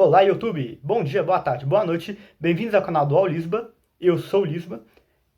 Olá, YouTube! Bom dia, boa tarde, boa noite. Bem-vindos ao canal do Aulisba. Eu sou o Lisba.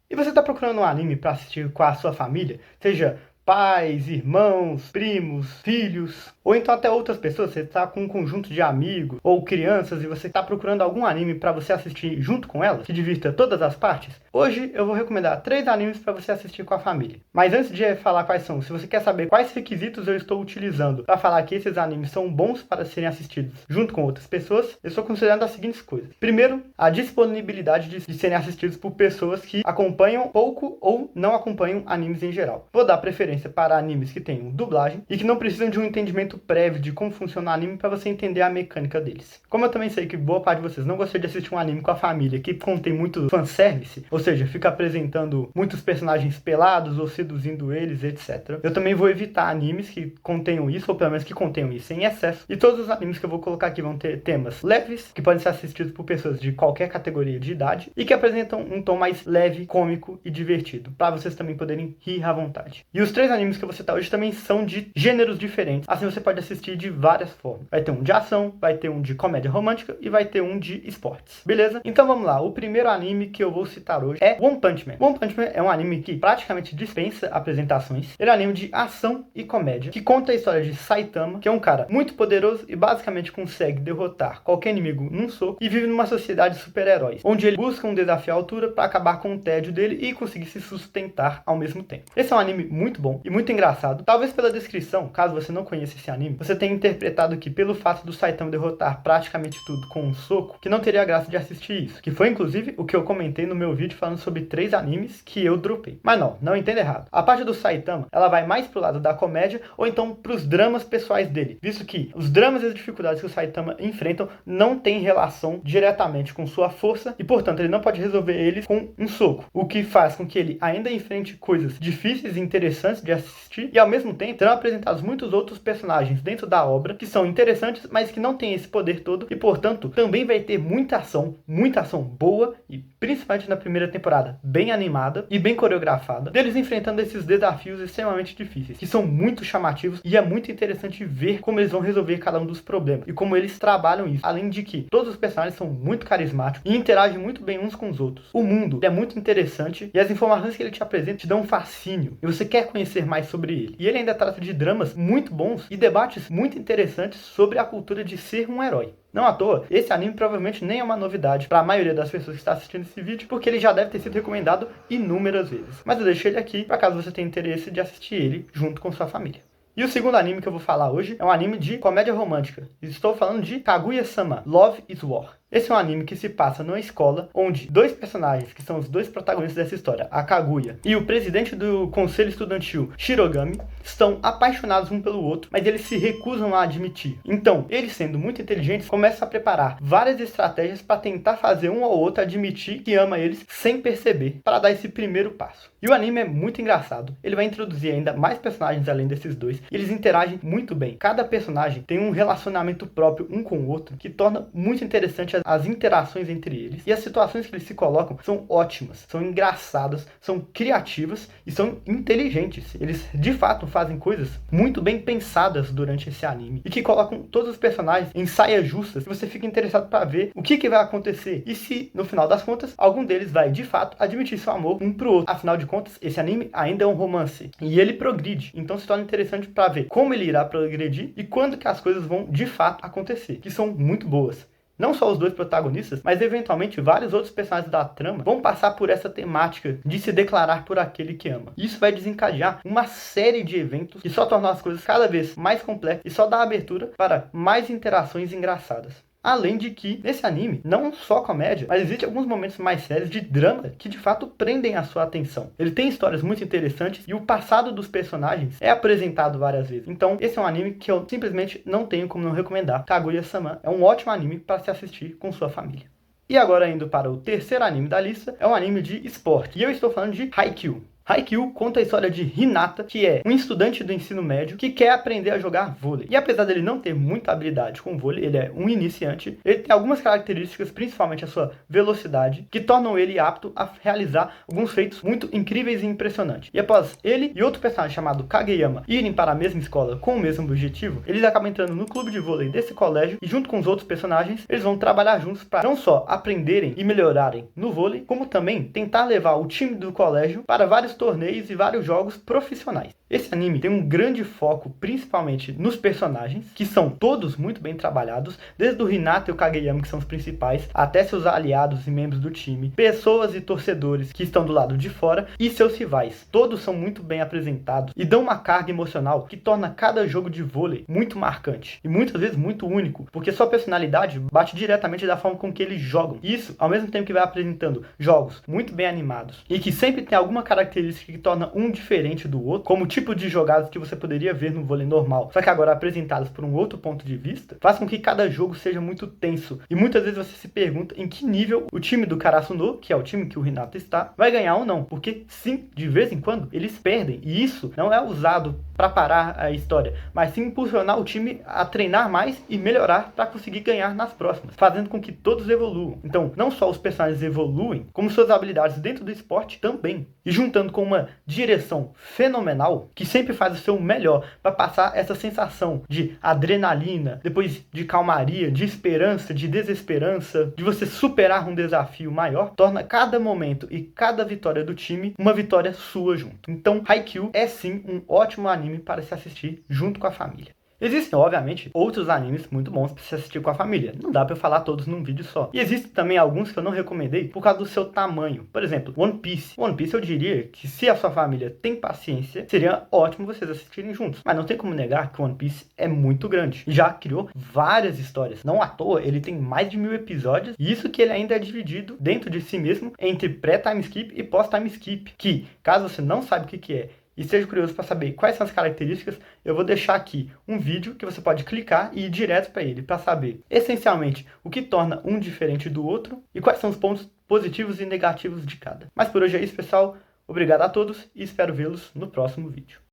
E você está procurando um anime para assistir com a sua família? Seja pais, irmãos, primos, filhos, ou então até outras pessoas. Você está com um conjunto de amigos ou crianças e você está procurando algum anime para você assistir junto com elas, que divirta todas as partes? Hoje eu vou recomendar 3 animes para você assistir com a família. Mas antes de falar quais são, se você quer saber quais requisitos eu estou utilizando para falar que esses animes são bons para serem assistidos junto com outras pessoas, eu estou considerando as seguintes coisas. Primeiro, a disponibilidade de serem assistidos por pessoas que acompanham pouco ou não acompanham animes em geral. Vou dar preferência para animes que tenham dublagem e que não precisam de um entendimento prévio de como funciona o anime para você entender a mecânica deles. Como eu também sei que boa parte de vocês não gostaria de assistir um anime com a família que contém muito fanservice, ou seja, fica apresentando muitos personagens pelados ou seduzindo eles, etc. Eu também vou evitar animes que contenham isso, ou pelo menos que contenham isso em excesso. E todos os animes que eu vou colocar aqui vão ter temas leves, que podem ser assistidos por pessoas de qualquer categoria de idade, e que apresentam um tom mais leve, cômico e divertido, para vocês também poderem rir à vontade. E os 3 animes que eu vou citar hoje também são de gêneros diferentes, assim você pode assistir de várias formas. Vai ter um de ação, vai ter um de comédia romântica e vai ter um de esportes, beleza? Então vamos lá, o primeiro anime que eu vou citar hoje é One Punch Man. One Punch Man é um anime que praticamente dispensa apresentações. Ele é um anime de ação e comédia, que conta a história de Saitama, que é um cara muito poderoso e basicamente consegue derrotar qualquer inimigo num soco, e vive numa sociedade de super-heróis, onde ele busca um desafio à altura para acabar com o tédio dele e conseguir se sustentar ao mesmo tempo. Esse é um anime muito bom e muito engraçado. Talvez pela descrição, caso você não conheça esse anime, você tenha interpretado que pelo fato do Saitama derrotar praticamente tudo com um soco, que não teria graça de assistir isso, que foi inclusive o que eu comentei no meu vídeo falando sobre 3 animes que eu dropei. Mas não entenda errado. A parte do Saitama, ela vai mais pro lado da comédia ou então pros dramas pessoais dele, visto que os dramas e as dificuldades que o Saitama enfrentam não têm relação diretamente com sua força e, portanto, ele não pode resolver eles com um soco, o que faz com que ele ainda enfrente coisas difíceis e interessantes de assistir, e ao mesmo tempo serão apresentados muitos outros personagens dentro da obra que são interessantes, mas que não têm esse poder todo, e portanto também vai ter muita ação boa, e principalmente na primeira temporada, bem animada e bem coreografada, deles enfrentando esses desafios extremamente difíceis, que são muito chamativos, e é muito interessante ver como eles vão resolver cada um dos problemas e como eles trabalham isso. Além de que todos os personagens são muito carismáticos e interagem muito bem uns com os outros. O mundo é muito interessante e as informações que ele te apresenta te dão um fascínio e você quer conhecer mais sobre ele. E ele ainda trata de dramas muito bons e debates muito interessantes sobre a cultura de ser um herói. Não à toa, esse anime provavelmente nem é uma novidade para a maioria das pessoas que está assistindo esse vídeo, porque ele já deve ter sido recomendado inúmeras vezes. Mas eu deixo ele aqui para caso você tenha interesse de assistir ele junto com sua família. E o segundo anime que eu vou falar hoje é um anime de comédia romântica. Estou falando de Kaguya-sama, Love is War. Esse é um anime que se passa numa escola onde 2 personagens, que são os 2 protagonistas dessa história, a Kaguya e o presidente do conselho estudantil, Shirogami, estão apaixonados um pelo outro, mas eles se recusam a admitir. Então, eles, sendo muito inteligentes, começam a preparar várias estratégias para tentar fazer um ou outro admitir que ama eles sem perceber, para dar esse primeiro passo. E o anime é muito engraçado. Ele vai introduzir ainda mais personagens além desses 2, e eles interagem muito bem. Cada personagem tem um relacionamento próprio um com o outro, que torna muito interessante as interações entre eles, e as situações que eles se colocam são ótimas, são engraçadas, são criativas e são inteligentes. Eles de fato fazem coisas muito bem pensadas durante esse anime e que colocam todos os personagens em saias justas, e você fica interessado para ver o que vai acontecer e se no final das contas algum deles vai de fato admitir seu amor um pro outro. Afinal de contas, esse anime ainda é um romance e ele progride, então se torna interessante para ver como ele irá progredir e quando que as coisas vão de fato acontecer, que são muito boas. Não só os 2 protagonistas, mas eventualmente vários outros personagens da trama vão passar por essa temática de se declarar por aquele que ama. Isso vai desencadear uma série de eventos que só tornam as coisas cada vez mais complexas e só dá abertura para mais interações engraçadas. Além de que, nesse anime, não só comédia, mas existem alguns momentos mais sérios de drama que de fato prendem a sua atenção. Ele tem histórias muito interessantes e o passado dos personagens é apresentado várias vezes. Então, esse é um anime que eu simplesmente não tenho como não recomendar. Kaguya-sama é um ótimo anime para se assistir com sua família. E agora, indo para o terceiro anime da lista, é um anime de esporte. E eu estou falando de Haikyuu. Haikyuu conta a história de Hinata, que é um estudante do ensino médio que quer aprender a jogar vôlei. E apesar dele não ter muita habilidade com vôlei, ele é um iniciante, ele tem algumas características, principalmente a sua velocidade, que tornam ele apto a realizar alguns feitos muito incríveis e impressionantes. E após ele e outro personagem chamado Kageyama irem para a mesma escola com o mesmo objetivo, eles acabam entrando no clube de vôlei desse colégio e junto com os outros personagens, eles vão trabalhar juntos para não só aprenderem e melhorarem no vôlei, como também tentar levar o time do colégio para vários torneios e vários jogos profissionais. Esse anime tem um grande foco principalmente nos personagens, que são todos muito bem trabalhados, desde o Hinata e o Kageyama, que são os principais, até seus aliados e membros do time, pessoas e torcedores que estão do lado de fora e seus rivais. Todos são muito bem apresentados e dão uma carga emocional que torna cada jogo de vôlei muito marcante e muitas vezes muito único, porque sua personalidade bate diretamente da forma com que eles jogam. Isso, ao mesmo tempo que vai apresentando jogos muito bem animados e que sempre tem alguma característica que torna um diferente do outro, como o tipo de jogadas que você poderia ver no vôlei normal, só que agora apresentadas por um outro ponto de vista, faz com que cada jogo seja muito tenso. E muitas vezes você se pergunta em que nível o time do Karasuno, que é o time que o Hinata está, vai ganhar ou não. Porque sim, de vez em quando eles perdem. E isso não é usado para parar a história, mas sim impulsionar o time a treinar mais e melhorar para conseguir ganhar nas próximas, fazendo com que todos evoluam. Então, não só os personagens evoluem, como suas habilidades dentro do esporte também. E juntando com uma direção fenomenal, que sempre faz o seu melhor para passar essa sensação de adrenalina, depois de calmaria, de esperança, de desesperança, de você superar um desafio maior, torna cada momento e cada vitória do time uma vitória sua junto. Então, Haikyuu é sim um ótimo anime para se assistir junto com a família. Existem, obviamente, outros animes muito bons para se assistir com a família. Não dá para eu falar todos num vídeo só. E existem também alguns que eu não recomendei por causa do seu tamanho. Por exemplo, One Piece. One Piece eu diria que se a sua família tem paciência, seria ótimo vocês assistirem juntos. Mas não tem como negar que One Piece é muito grande. E já criou várias histórias. Não à toa, ele tem mais de 1000 episódios. E isso que ele ainda é dividido dentro de si mesmo entre pré-time skip e pós-time skip. Que, caso você não saiba o que é, e esteja curioso para saber quais são as características, eu vou deixar aqui um vídeo que você pode clicar e ir direto para ele, para saber essencialmente o que torna um diferente do outro e quais são os pontos positivos e negativos de cada. Mas por hoje é isso, pessoal. Obrigado a todos e espero vê-los no próximo vídeo.